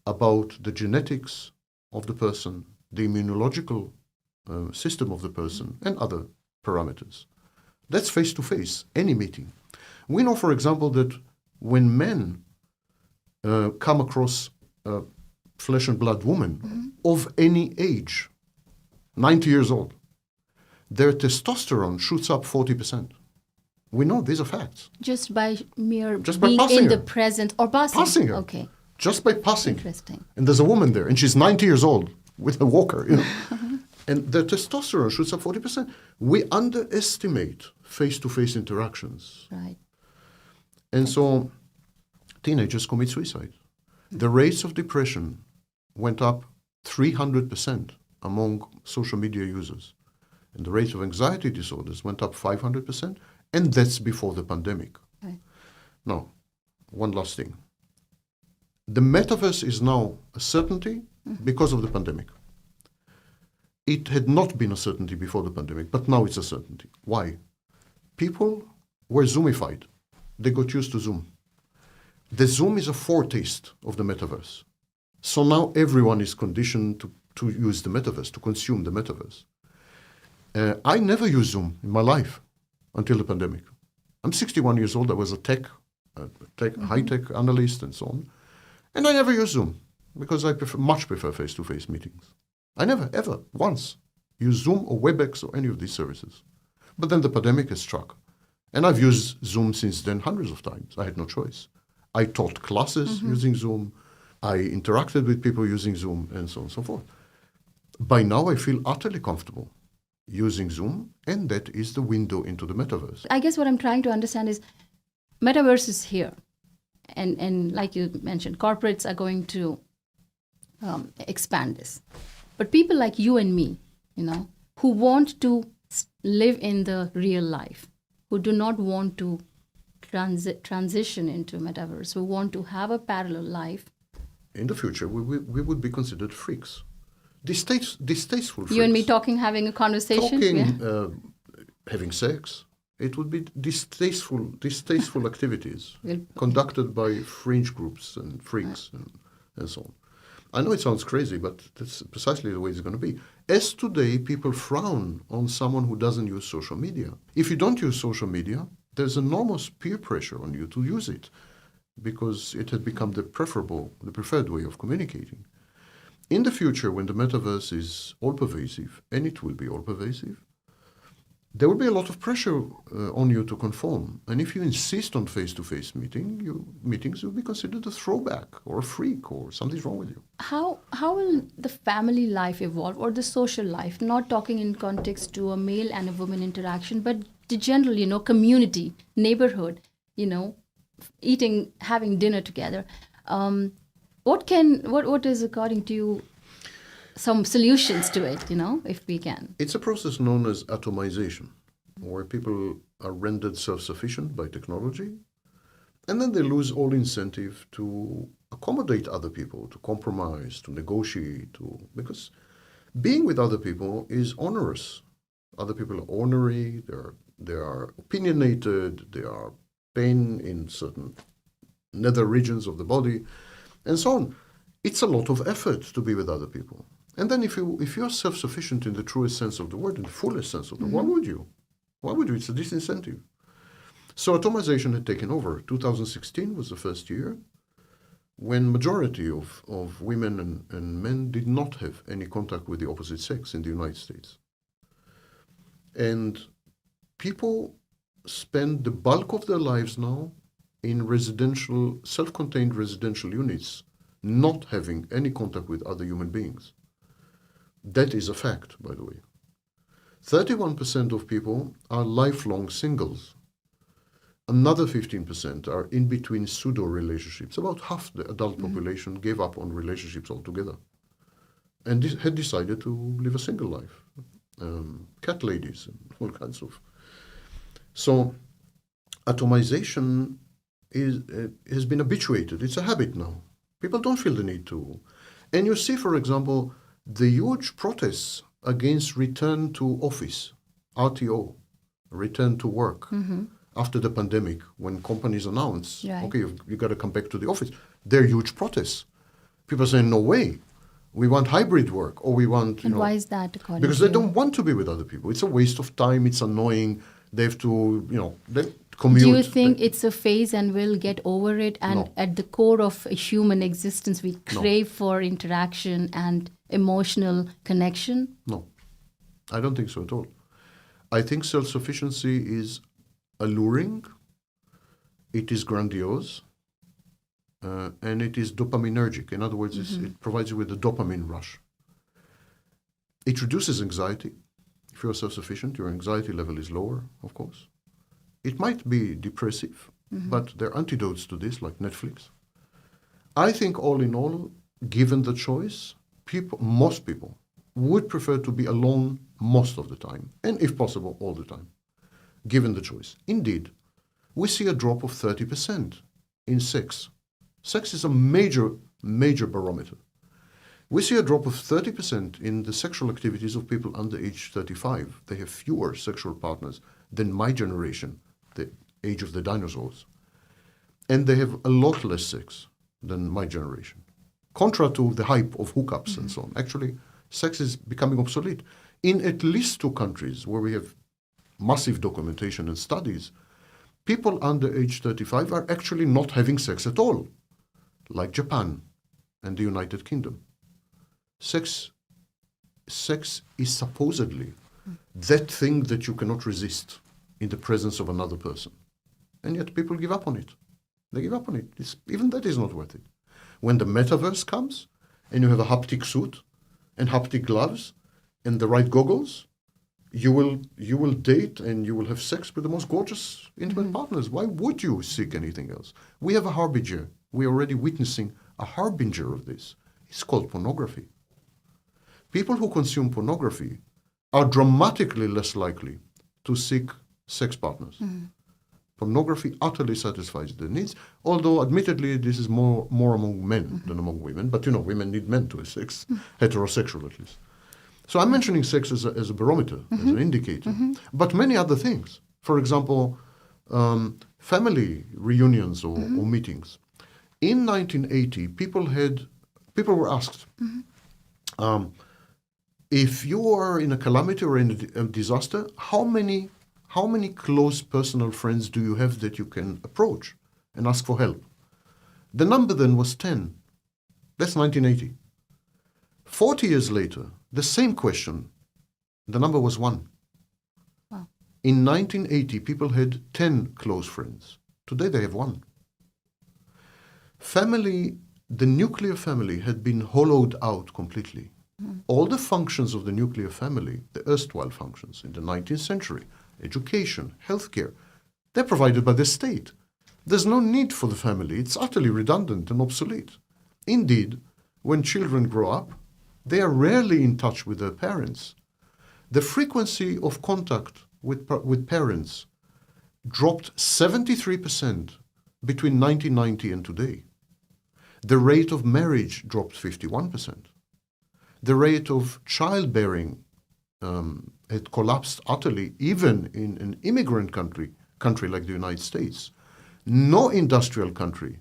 about the genetics of the person, the immunological system of the person, and other parameters. That's face-to-face, any meeting. We know, for example, that when men come across a flesh and blood woman of any age, 90 years old, their testosterone shoots up 40%. We know these are facts. Just by being passing in the her. present or passing? Passing her. Okay. Just by passing. Interesting. And there's a woman there, and she's 90 years old with a walker, you know. And their testosterone shoots up 40%. We underestimate face-to-face interactions. Right. And so teenagers commit suicide. The rates of depression went up 300% among social media users. And the rates of anxiety disorders went up 500%, and that's before the pandemic. Right. Now, one last thing. The metaverse is now a certainty because of the pandemic. It had not been a certainty before the pandemic, but now it's a certainty. Why? People were Zoomified. They got used to Zoom. The Zoom is a foretaste of the metaverse. So now everyone is conditioned to use the metaverse, to consume the metaverse. I never used Zoom in my life until the pandemic. I'm 61 years old. I was a high-tech analyst and so on. And I never used Zoom because I much prefer face-to-face meetings. I never, ever, once used Zoom or WebEx or any of these services. But then the pandemic has struck. And I've used Zoom since then hundreds of times. I had no choice. I taught classes using Zoom. I interacted with people using Zoom and so on and so forth. By now, I feel utterly comfortable using Zoom, and that is the window into the metaverse. I guess what I'm trying to understand is metaverse is here. And like you mentioned, corporates are going to expand this. But people like you and me, you know, who want to live in the real life, who do not want to transition into metaverse, who want to have a parallel life. In the future, we would be considered freaks. Distasteful freaks. You and me having a conversation? Having sex. It would be distasteful activities conducted by fringe groups and freaks and so on. I know it sounds crazy, but that's precisely the way it's going to be. As today, people frown on someone who doesn't use social media. If you don't use social media, there's enormous peer pressure on you to use it because it had become the preferred way of communicating. In the future, when the metaverse is all-pervasive, and it will be all-pervasive, there will be a lot of pressure on you to conform. And if you insist on face-to-face meetings, you'll be considered a throwback or a freak or something's wrong with you. How will the family life evolve or the social life? Not talking in context to a male and a woman interaction, but the general, community, neighborhood, eating, having dinner together. What is, according to you, some solutions to it, if we can? It's a process known as atomization, where people are rendered self-sufficient by technology, and then they lose all incentive to accommodate other people, to compromise, to negotiate, because being with other people is onerous. Other people are ornery, they are opinionated, they are pain in certain nether regions of the body, and so on. It's a lot of effort to be with other people. And then if you're self-sufficient in the truest sense of the word, in the fullest sense of the word, why would you? Why would you? It's a disincentive. So atomization had taken over. 2016 was the first year when majority of women and men did not have any contact with the opposite sex in the United States. And people spend the bulk of their lives now in self-contained residential units, not having any contact with other human beings. That is a fact, by the way. 31% of people are lifelong singles. Another 15% are in between pseudo-relationships. About half the adult population gave up on relationships altogether and had decided to live a single life. Cat ladies and all kinds of. So atomization has been habituated. It's a habit now. People don't feel the need to. And you see, for example, the huge protests against return to office, RTO, return to work, after the pandemic, when companies announce, Right. okay, you've got to come back to the office, there are huge protests. People saying, no way, we want hybrid work, or we want, And why is that according because to they you? don't want to be with other people. It's a waste of time. It's annoying. They have to, they commute. Do you think it's a phase and we'll get over it? And No. at the core of a human existence, we No. crave for interaction and emotional connection? No, I don't think so at all. I think self-sufficiency is alluring, it is grandiose, and it is dopaminergic. In other words, it provides you with a dopamine rush. It reduces anxiety. If you're self-sufficient, your anxiety level is lower, of course. It might be depressive, but there are antidotes to this, like Netflix. I think all in all, given the choice, most people would prefer to be alone most of the time, and if possible, all the time, given the choice. Indeed, we see a drop of 30% in sex. Sex is a major, major barometer. We see a drop of 30% in the sexual activities of people under age 35. They have fewer sexual partners than my generation, the age of the dinosaurs. And they have a lot less sex than my generation. Contra to the hype of hookups and so on. Actually, sex is becoming obsolete. In at least 2 countries where we have massive documentation and studies, people under age 35 are actually not having sex at all, like Japan and the United Kingdom. Sex is supposedly that thing that you cannot resist in the presence of another person. And yet people give up on it. They give up on it. Even that is not worth it. When the metaverse comes and you have a haptic suit and haptic gloves and the right goggles, you will date and you will have sex with the most gorgeous intimate partners. Why would you seek anything else? We have a harbinger. We are already witnessing a harbinger of this. It's called pornography. People who consume pornography are dramatically less likely to seek sex partners. Pornography utterly satisfies their needs, although admittedly this is more among men than among women. But women need men to have sex, heterosexual at least. So I'm mentioning sex as a barometer, as an indicator, but many other things. For example, family reunions or meetings. In 1980, people were asked, if you are in a calamity or in a disaster, how many close personal friends do you have that you can approach and ask for help? The number then was 10. That's 1980. 40 years later, the same question, the number was 1. Wow. In 1980, people had 10 close friends. Today they have 1. Family, the nuclear family had been hollowed out completely. All the functions of the nuclear family, the erstwhile functions in the 19th century, education, healthcare, they're provided by the state. There's no need for the family. It's utterly redundant and obsolete. Indeed, when children grow up, they are rarely in touch with their parents. The frequency of contact with parents dropped 73% between 1990 and today. The rate of marriage dropped 51%. The rate of childbearing had collapsed utterly, even in an immigrant country like the United States. No industrial country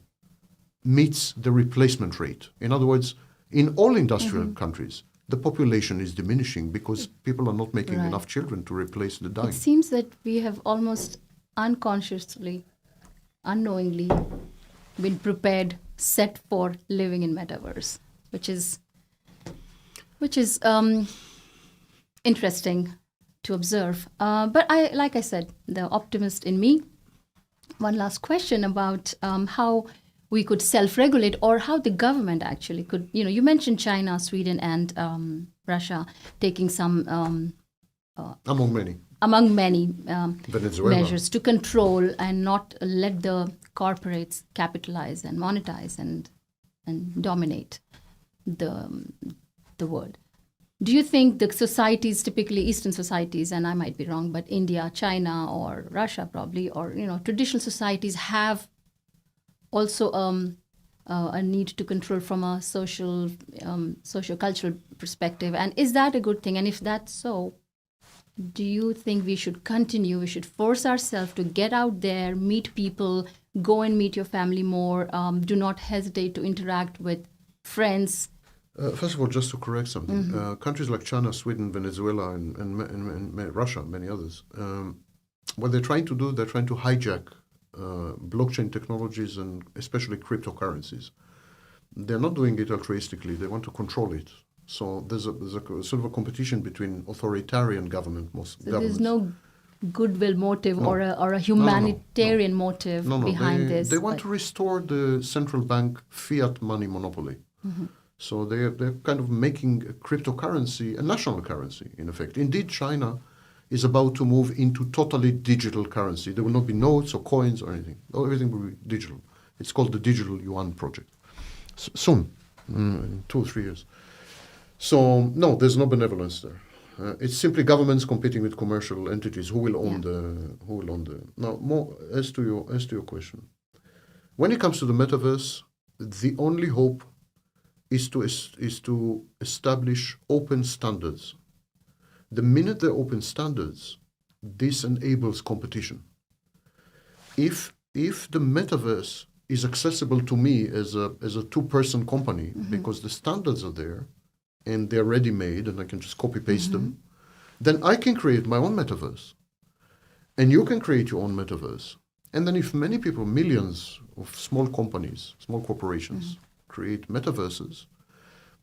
meets the replacement rate. In other words, in all industrial countries, the population is diminishing because people are not making enough children to replace the dying. It seems that we have almost unconsciously, unknowingly been prepared, set for living in metaverse, which is interesting to observe. But like I said, the optimist in me. One last question about how we could self-regulate, or how the government actually could. You mentioned China, Sweden, and Russia taking some among many Venezuela measures to control and not let the corporates capitalize and monetize and dominate the world. Do you think the societies, typically Eastern societies, and I might be wrong, but India, China, or Russia probably, or traditional societies have also a need to control from a socio-cultural perspective? And is that a good thing? And if that's so, do you think we should continue? We should force ourselves to get out there, meet people, go and meet your family more. Do not hesitate to interact with friends. First of all, just to correct something, countries like China, Sweden, Venezuela, and Russia, many others, what they're trying to do, they're trying to hijack blockchain technologies and especially cryptocurrencies. They're not doing it altruistically. They want to control it. So there's a sort of a competition between authoritarian governments. There's no goodwill motive or a humanitarian motive behind this. They want to restore the central bank fiat money monopoly. So they're kind of making a cryptocurrency a national currency, in effect. Indeed, China is about to move into totally digital currency. There will not be notes or coins or anything. Everything will be digital. It's called the Digital Yuan Project. Soon, in 2 or 3 years. So, no, there's no benevolence there. It's simply governments competing with commercial entities who will own the. Now, more as to your question. When it comes to the metaverse, the only hope is to establish open standards. The minute there are open standards, this enables competition. If the metaverse is accessible to me as a two-person company because the standards are there and they're ready-made and I can just copy-paste them, then I can create my own metaverse. And you can create your own metaverse. And then if many people, millions of small companies, small corporations, create metaverses,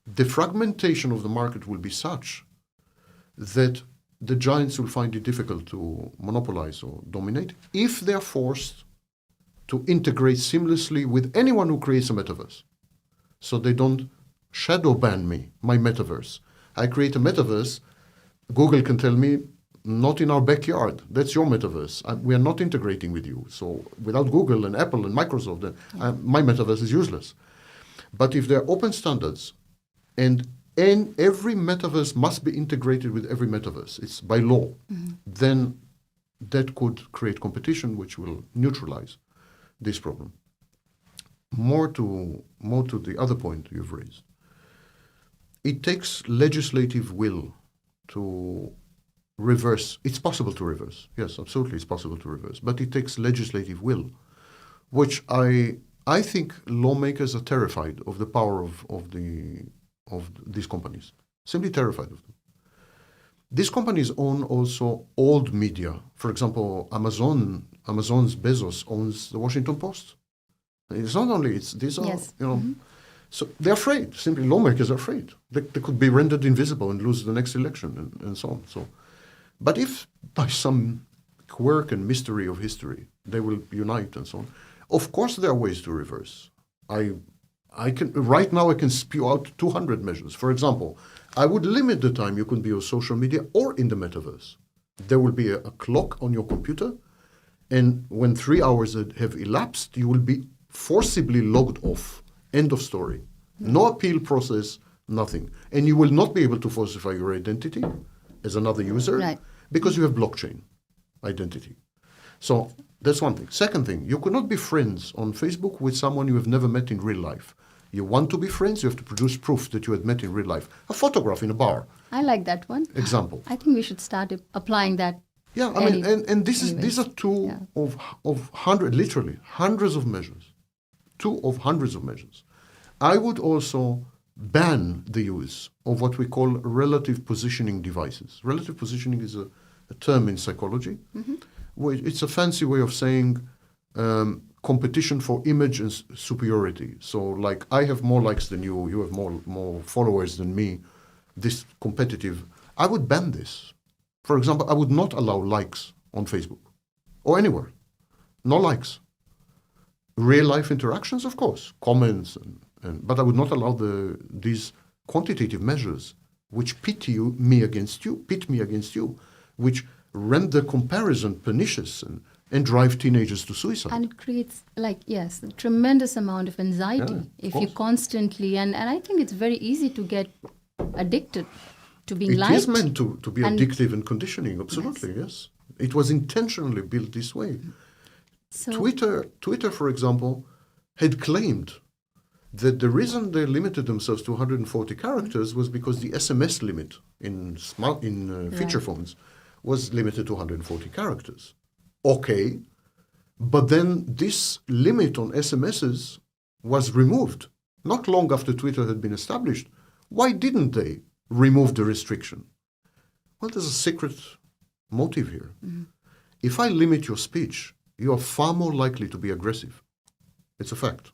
the fragmentation of the market will be such that the giants will find it difficult to monopolize or dominate if they're forced to integrate seamlessly with anyone who creates a metaverse. So they don't shadow ban me, my metaverse. I create a metaverse, Google can tell me, not in our backyard. That's your metaverse. We are not integrating with you. So without Google and Apple and Microsoft, my metaverse is useless. But if there are open standards and every metaverse must be integrated with every metaverse, it's by law, then that could create competition which will neutralize this problem. More to the other point you've raised. It takes legislative will to reverse. It's possible to reverse. Yes, absolutely, it's possible to reverse. But it takes legislative will, which I think lawmakers are terrified of the power of these companies. Simply terrified of them. These companies own also old media. For example, Amazon's Bezos owns the Washington Post. It's not only these are So they're afraid. Simply, lawmakers are afraid. They could be rendered invisible and lose the next election and so on. So, but if by some quirk and mystery of history they will unite and so on, of course there are ways to reverse. I can right now I can spew out 200 measures. For example, I would limit the time you can be on social media or in the metaverse. There will be a clock on your computer, and when 3 hours have elapsed, you will be forcibly logged off. End of story. No appeal process, nothing. And you will not be able to falsify your identity as another user because you have blockchain identity. So that's one thing. Second thing, you could not be friends on Facebook with someone you have never met in real life. You want to be friends, you have to produce proof that you had met in real life. A photograph in a bar. I like that one. Example. I think we should start applying that. Yeah, I mean, and these are two of hundreds of measures. 2 of hundreds of measures. I would also ban the use of what we call relative positioning devices. Relative positioning is a term in psychology. It's a fancy way of saying competition for image and superiority. So like I have more likes than you, you have more followers than me, this competitive. I would ban this. For example, I would not allow likes on Facebook or anywhere. No likes. Real life interactions, of course, comments, but I would not allow these quantitative measures which pit me against you, which render comparison pernicious and drive teenagers to suicide. And it creates, a tremendous amount of anxiety if you constantly, and I think it's very easy to get addicted to being liked. It is meant to be addictive and conditioning, absolutely, yes. It was intentionally built this way. So, Twitter, for example, had claimed that the reason they limited themselves to 140 characters was because the SMS limit in feature phones was limited to 140 characters. Okay, but then this limit on SMSs was removed not long after Twitter had been established. Why didn't they remove the restriction? Well, there's a secret motive here. Mm-hmm. If I limit your speech, you are far more likely to be aggressive. It's a fact.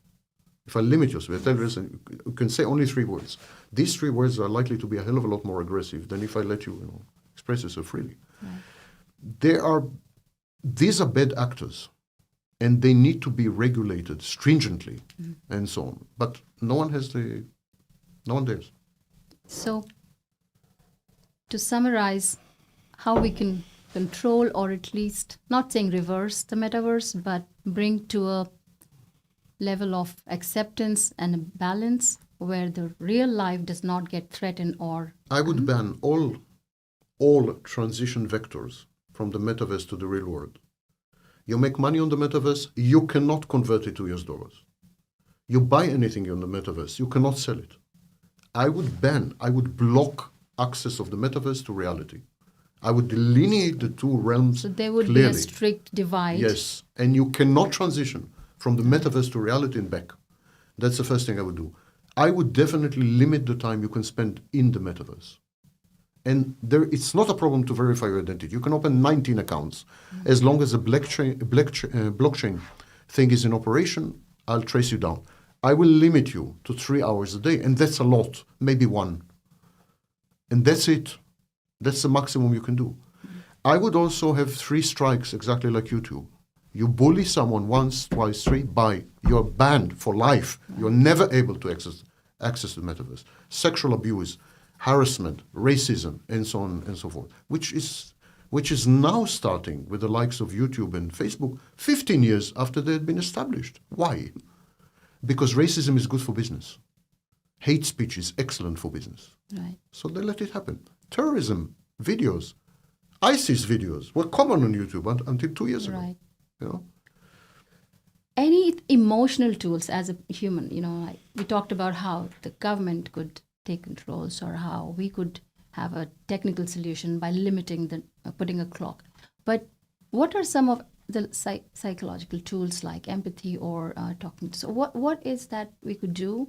If I limit your speech, you can say only 3 words. These 3 words are likely to be a hell of a lot more aggressive than if I let you, express yourself freely. Right. These are bad actors, and they need to be regulated stringently, and so on. But no one dares. So, to summarize, how we can control, or at least not saying reverse the metaverse, but bring to a level of acceptance and a balance where the real life does not get threatened or... I would ban all transition vectors from the metaverse to the real world. You make money on the metaverse, you cannot convert it to US dollars. You buy anything on the metaverse, you cannot sell it. I would block access of the metaverse to reality. I would delineate the 2 realms So there would clearly. be a strict divide. Yes, and you cannot transition from the metaverse to reality and back. That's the first thing I would do. I would definitely limit the time you can spend in the metaverse. And it's not a problem to verify your identity. You can open 19 accounts. As long as the blockchain thing is in operation, I'll trace you down. I will limit you to 3 hours a day, and that's a lot, maybe 1. And that's it. That's the maximum you can do. I would also have 3 strikes, exactly like YouTube. You bully someone once, twice, 3, bye. You're banned for life. You're never able to access the metaverse. Sexual abuse, harassment, racism, and so on and so forth, which is now starting with the likes of YouTube and Facebook 15 years after they had been established. Why? Because racism is good for business. Hate speech is excellent for business. Right. So they let it happen. Terrorism videos, ISIS videos were common on YouTube until 2 years ago. Right. You Any emotional tools as a human, like we talked about how the government could take controls, or how we could have a technical solution by limiting putting a clock. But what are some of the psychological tools like empathy or talking? So what is that we could do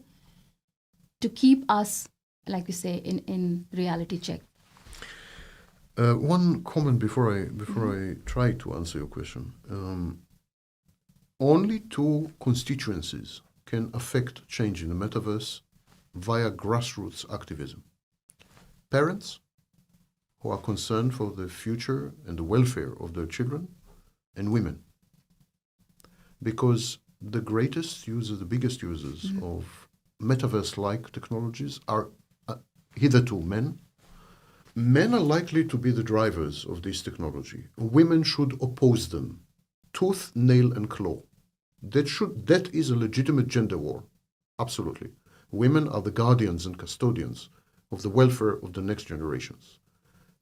to keep us, like we say, in reality check? One comment before I try to answer your question. Only 2 constituencies can affect change in the metaverse via grassroots activism. Parents, who are concerned for the future and the welfare of their children, and women. Because the greatest users, the biggest users of metaverse-like technologies are hitherto men. Men are likely to be the drivers of this technology. Women should oppose them, tooth, nail, and claw. That is a legitimate gender war, absolutely. Women are the guardians and custodians of the welfare of the next generations.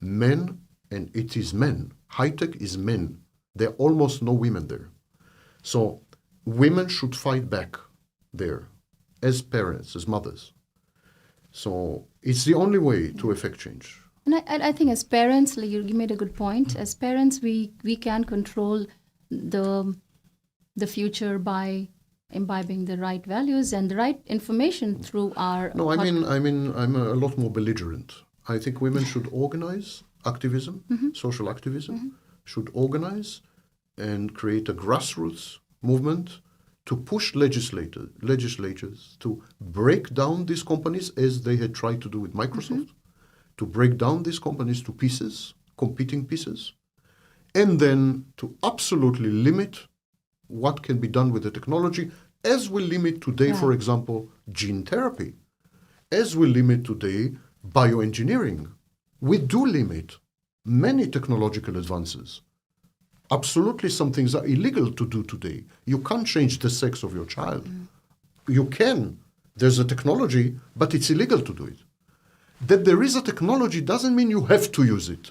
Men, and it is men, high-tech is men. There are almost no women there. So women should fight back there as parents, as mothers. So it's the only way to effect change. And I think as parents, like you made a good point. As parents, we can control the future by imbibing the right values and the right information through our... No, I'm a lot more belligerent. I think women should organize activism, social activism, should organize and create a grassroots movement to push legislatures to break down these companies as they had tried to do with Microsoft, to break down these companies to pieces, competing pieces, and then to absolutely limit what can be done with the technology, as we limit today, for example, gene therapy, as we limit today bioengineering. We do limit many technological advances. Absolutely, some things are illegal to do today. You can't change the sex of your child. You can. There's a technology, but it's illegal to do it. That there is a technology doesn't mean you have to use it.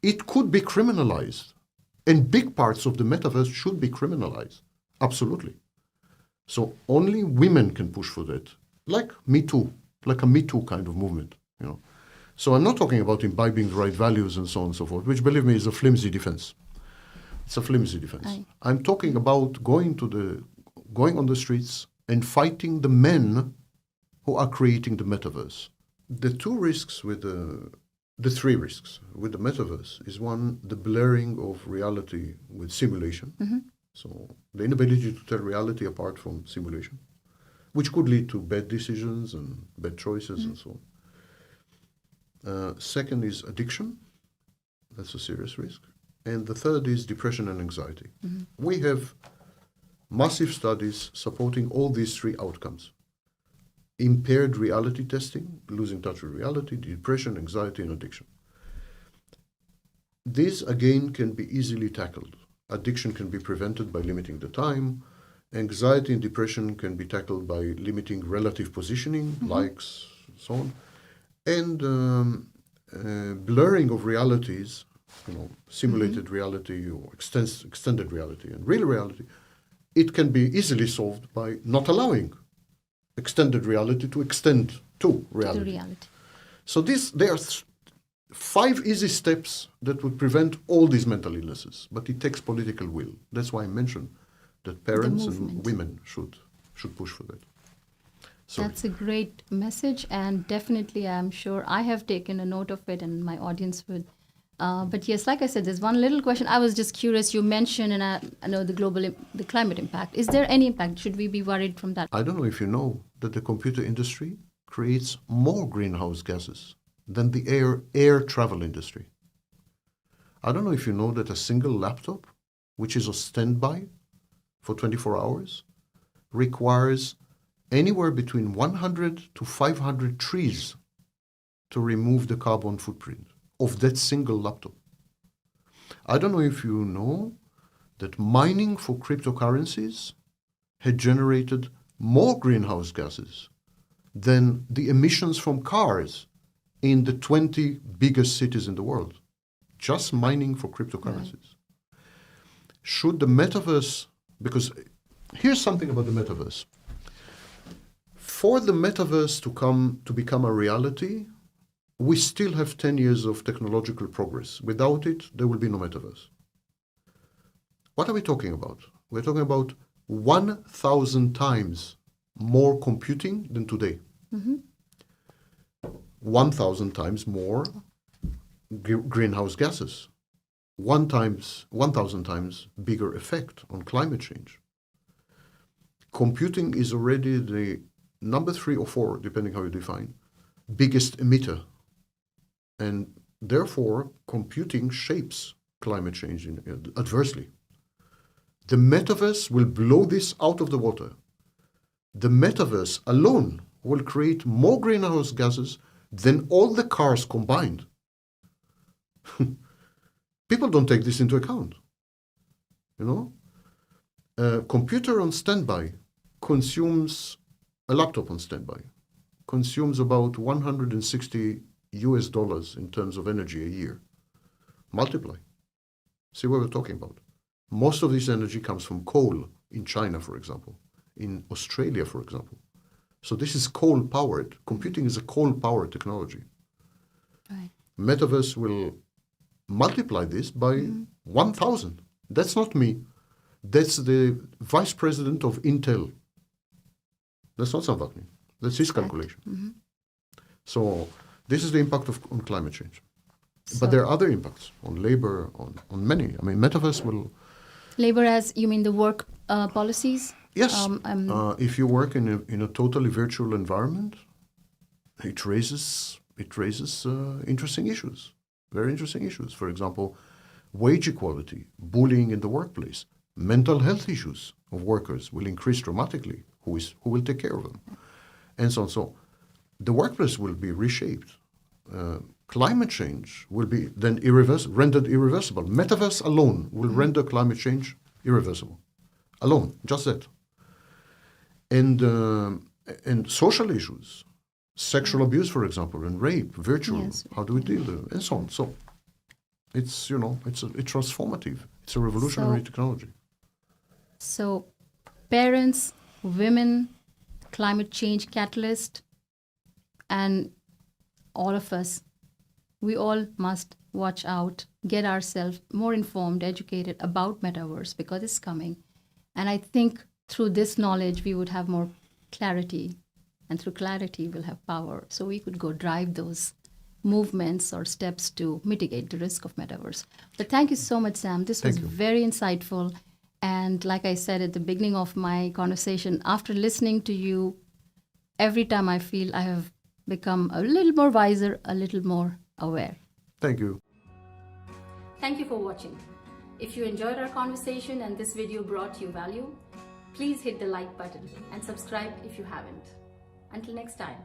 It could be criminalized. And big parts of the metaverse should be criminalized. Absolutely. So only women can push for that. Like Me Too, like a Me Too kind of movement, So I'm not talking about imbibing the right values and so on and so forth, which, believe me, is a flimsy defense. It's a flimsy defense. I'm talking about going on the streets and fighting the men who are creating the metaverse. The three risks with the metaverse is one, the blurring of reality with simulation. So the inability to tell reality apart from simulation, which could lead to bad decisions and bad choices and so on. Second is addiction. That's a serious risk. And the third is depression and anxiety. We have massive studies supporting all these three outcomes. Impaired reality testing, losing touch with reality, depression, anxiety, and addiction. These, again, can be easily tackled. Addiction can be prevented by limiting the time. Anxiety and depression can be tackled by limiting relative positioning, likes, so on. And blurring of realities, simulated reality or extended reality and real reality, it can be easily solved by not allowing extended reality to extend to reality. So there are 5 easy steps that would prevent all these mental illnesses, but it takes political will. That's why I mentioned that parents and women should push for that. Sorry. That's a great message, and definitely I'm sure I have taken a note of it and my audience would. But yes, like I said, there's one little question. I was just curious. You mentioned, and I know the climate impact. Is there any impact? Should we be worried from that? I don't know if you know that the computer industry creates more greenhouse gases than the air travel industry. I don't know if you know that a single laptop, which is on standby for 24 hours, requires anywhere between 100 to 500 trees to remove the carbon footprint of that single laptop. I don't know if you know that mining for cryptocurrencies had generated more greenhouse gases than the emissions from cars in the 20 biggest cities in the world. Just mining for cryptocurrencies. Should the metaverse, because here's something about the metaverse. For the metaverse to become a reality, we still have 10 years of technological progress. Without it, there will be no metaverse. What are we talking about? We're talking about 1,000 times more computing than today. 1,000 times more greenhouse gases. 1,000 times bigger effect on climate change. Computing is already the number 3 or 4, depending how you define, biggest emitter. And therefore, computing shapes climate change adversely. The metaverse will blow this out of the water. The metaverse alone will create more greenhouse gases than all the cars combined. People don't take this into account. A computer on standby consumes, a laptop on standby consumes about $160 in terms of energy a year. Multiply. See what we're talking about. Most of this energy comes from coal in China, for example, in Australia, for example. So this is coal-powered. Computing is a coal-powered technology. Right. Metaverse will multiply this by 1,000. That's not me. That's the vice president of Intel. That's not Samvatni. That's his calculation. So this is the impact on climate change. But there are other impacts on labor, on many. I mean, metaverse will... Labor as, you mean the work policies? Yes. If you work in a totally virtual environment, it raises interesting issues, very interesting issues. For example, wage equality, bullying in the workplace, mental health issues of workers will increase dramatically. Who will take care of them? And so on. So the workplace will be reshaped. Climate change will be then rendered irreversible. Metaverse alone will render climate change irreversible. Alone, just that. And social issues, sexual abuse, for example, and rape, virtual. Yes. How do we deal with it? And so on. So it's it's transformative. It's a revolutionary technology. So parents, women, climate change catalyst, and all of us we all must watch out, get ourselves more informed, educated about Metaverse because it's coming. And I think through this knowledge, we would have more clarity. And through clarity, we'll have power. So we could go drive those movements or steps to mitigate the risk of Metaverse. But thank you so much, Sam. This was very insightful. And like I said at the beginning of my conversation, after listening to you, every time I feel I have become a little more wiser, a little more aware. Thank you. Thank you for watching. If you enjoyed our conversation and this video brought you value, please hit the like button and subscribe if you haven't. Until next time.